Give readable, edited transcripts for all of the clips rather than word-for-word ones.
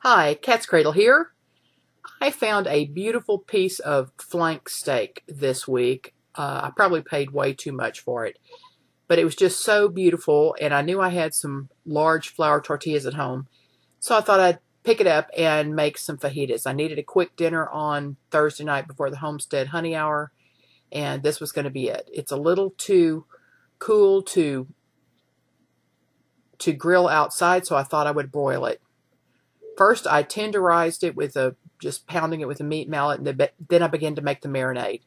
Hi, Katzcradul here. I found a beautiful piece of flank steak this week. I probably paid way too much for it, but it was just so beautiful, and I knew I had some large flour tortillas at home, so I thought I'd pick it up and make some fajitas. I needed a quick dinner on Thursday night before the Homestead Honey Hour, and this was going to be it. It's a little too cool to grill outside, so I thought I would broil it. First, I tenderized it with just pounding it with a meat mallet, and then I began to make the marinade.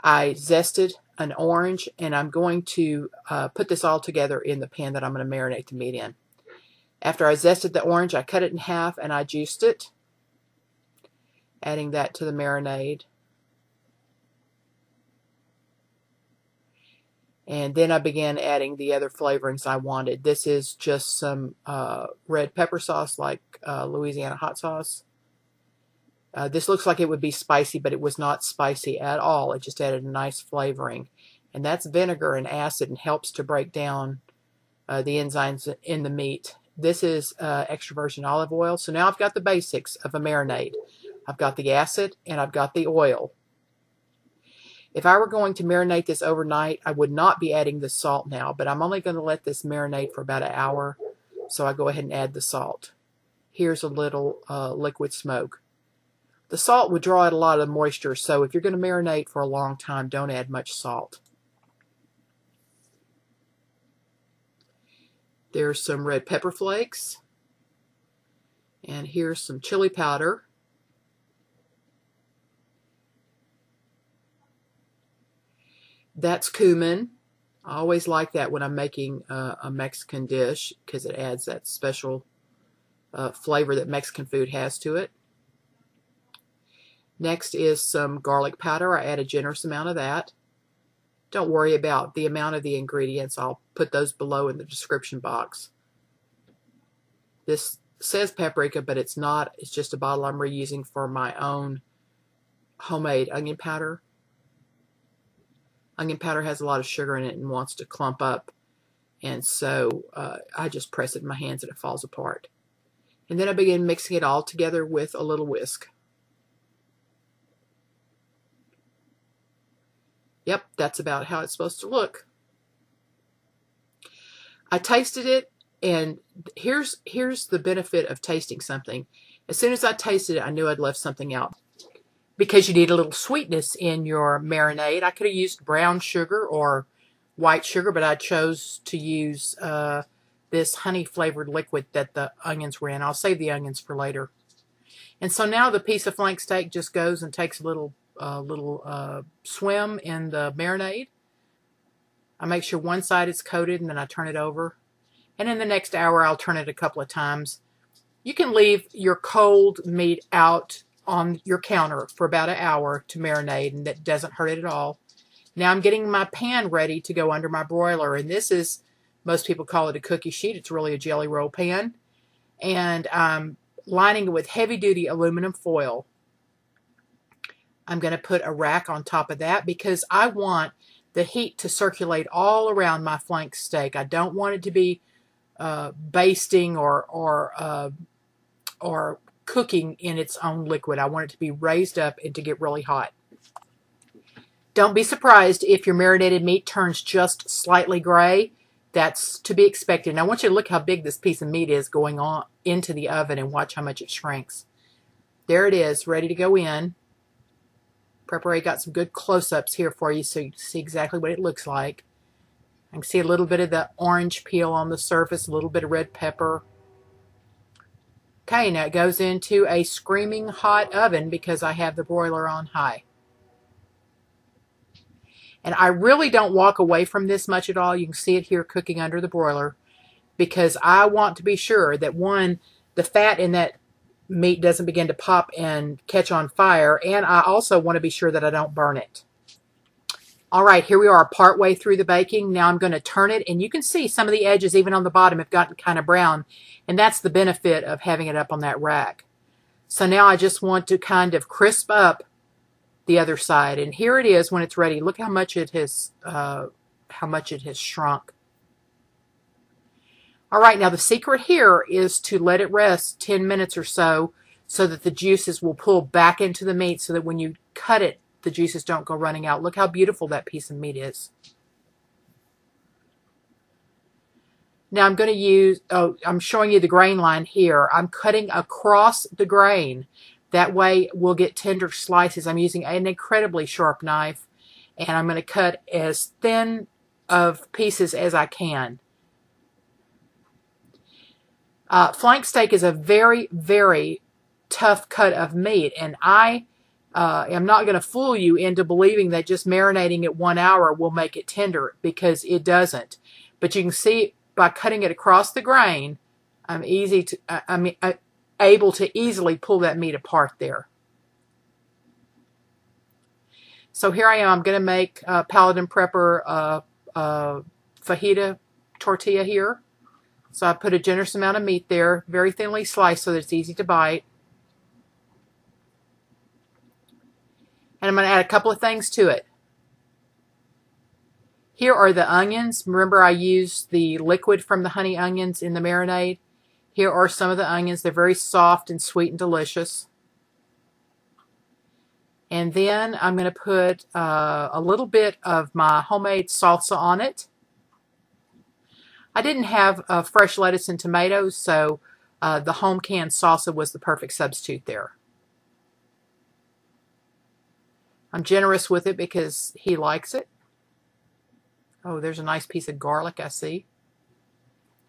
I zested an orange, and I'm going to put this all together in the pan that I'm going to marinate the meat in. After I zested the orange, I cut it in half and I juiced it, adding that to the marinade. And then I began adding the other flavorings I wanted. This is just some red pepper sauce, like Louisiana hot sauce. This looks like it would be spicy, but it was not spicy at all. It just added a nice flavoring. And that's vinegar and acid, and helps to break down the enzymes in the meat. This is extra virgin olive oil. So now I've got the basics of a marinade. I've got the acid and I've got the oil. If I were going to marinate this overnight, I would not be adding the salt now, but I'm only going to let this marinate for about an hour, so I go ahead and add the salt. Here's a little liquid smoke. The salt would draw out a lot of moisture, so if you're going to marinate for a long time, don't add much salt. There's some red pepper flakes, and here's some chili powder. That's cumin. I always like that when I'm making a Mexican dish, because it adds that special flavor that Mexican food has to it. Next is some garlic powder. I add a generous amount of that. Don't worry about the amount of the ingredients. I'll put those below in the description box. This says paprika, but it's not. It's just a bottle I'm reusing for my own homemade onion powder. Onion powder has a lot of sugar in it and wants to clump up, and so I just press it in my hands and it falls apart. And then I begin mixing it all together with a little whisk. Yep, that's about how it's supposed to look. I tasted it, and here's the benefit of tasting something. As soon as I tasted it, I knew I'd left something out, because you need a little sweetness in your marinade. I could have used brown sugar or white sugar, but I chose to use this honey-flavored liquid that the onions were in. I'll save the onions for later. And so now the piece of flank steak just goes and takes a little swim in the marinade. I make sure one side is coated, and then I turn it over. And in the next hour, I'll turn it a couple of times. You can leave your cold meat out on your counter for about an hour to marinate, and that doesn't hurt it at all. Now I'm getting my pan ready to go under my broiler, and this is, most people call it a cookie sheet. It's really a jelly roll pan, and I'm lining it with heavy-duty aluminum foil. I'm going to put a rack on top of that because I want the heat to circulate all around my flank steak. I don't want it to be basting or cooking in its own liquid. I want it to be raised up and to get really hot. Don't be surprised if your marinated meat turns just slightly gray. That's to be expected. And I want you to look how big this piece of meat is going on into the oven, and watch how much it shrinks. There it is, ready to go in. Prepare got some good close-ups here for you so you can see exactly what it looks like. I can see a little bit of the orange peel on the surface, a little bit of red pepper. Okay, now it goes into a screaming hot oven because I have the broiler on high. And I really don't walk away from this much at all. You can see it here cooking under the broiler, because I want to be sure that, one, the fat in that meat doesn't begin to pop and catch on fire, and I also want to be sure that I don't burn it. All right, here we are partway through the baking. Now I'm going to turn it, and you can see some of the edges, even on the bottom, have gotten kind of brown, and that's the benefit of having it up on that rack. So now I just want to kind of crisp up the other side, and here it is when it's ready. Look how much it has shrunk. All right, now the secret here is to let it rest 10 minutes or so that the juices will pull back into the meat so that when you cut it, the juices don't go running out. Look how beautiful that piece of meat is. Now I'm going to use, I'm showing you the grain line here. I'm cutting across the grain. That way we'll get tender slices. I'm using an incredibly sharp knife, and I'm going to cut as thin of pieces as I can. Flank steak is a very, very tough cut of meat, and I am not going to fool you into believing that just marinating it 1 hour will make it tender, because it doesn't. But you can see by cutting it across the grain, I'm able to easily pull that meat apart there. So here I am. I'm going to make Paladin Prepper fajita tortilla here. So I put a generous amount of meat there, very thinly sliced so that it's easy to bite. And I'm going to add a couple of things to it. Here are the onions. Remember, I used the liquid from the honey onions in the marinade. Here are some of the onions. They're very soft and sweet and delicious. And then I'm going to put a little bit of my homemade salsa on it. I didn't have fresh lettuce and tomatoes, so the home canned salsa was the perfect substitute there. I'm generous with it because he likes it. Oh, there's a nice piece of garlic, I see.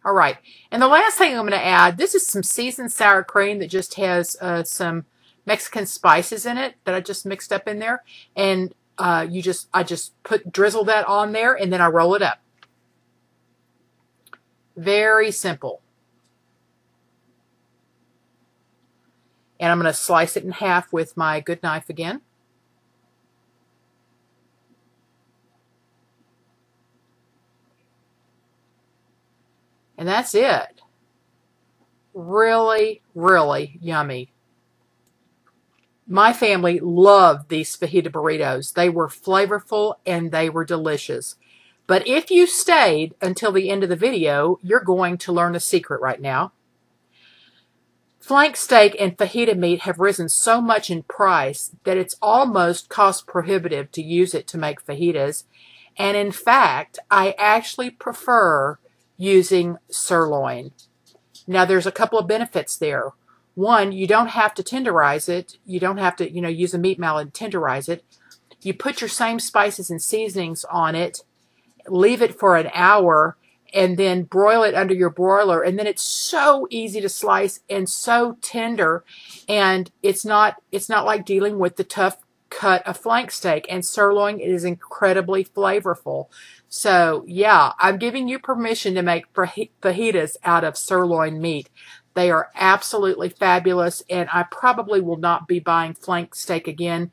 All right, and the last thing I'm going to add, this is some seasoned sour cream that just has some Mexican spices in it that I just mixed up in there. And I just drizzle that on there, and then I roll it up. Very simple. And I'm going to slice it in half with my good knife again. And that's it. Really, really yummy. My family loved these fajita burritos. They were flavorful and they were delicious. But if you stayed until the end of the video, you're going to learn a secret right now. Flank steak and fajita meat have risen so much in price that it's almost cost prohibitive to use it to make fajitas. And in fact, I actually prefer using sirloin. Now there's a couple of benefits there. One, you don't have to tenderize it. You don't have to, use a meat mallet and tenderize it. You put your same spices and seasonings on it, leave it for an hour, and then broil it under your broiler. And then it's so easy to slice and so tender. And it's not like dealing with the tough cut of flank steak. And sirloin is incredibly flavorful. So yeah, I'm giving you permission to make fajitas out of sirloin meat. They are absolutely fabulous, and I probably will not be buying flank steak again.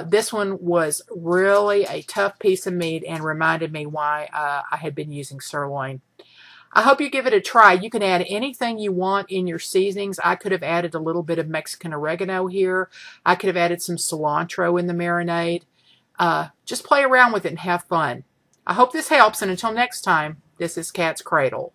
This one was really a tough piece of meat and reminded me why I had been using sirloin. I hope you give it a try. You can add anything you want in your seasonings. I could have added a little bit of Mexican oregano here. I could have added some cilantro in the marinade. Just play around with it and have fun. I hope this helps, and until next time, this is Katzcradul.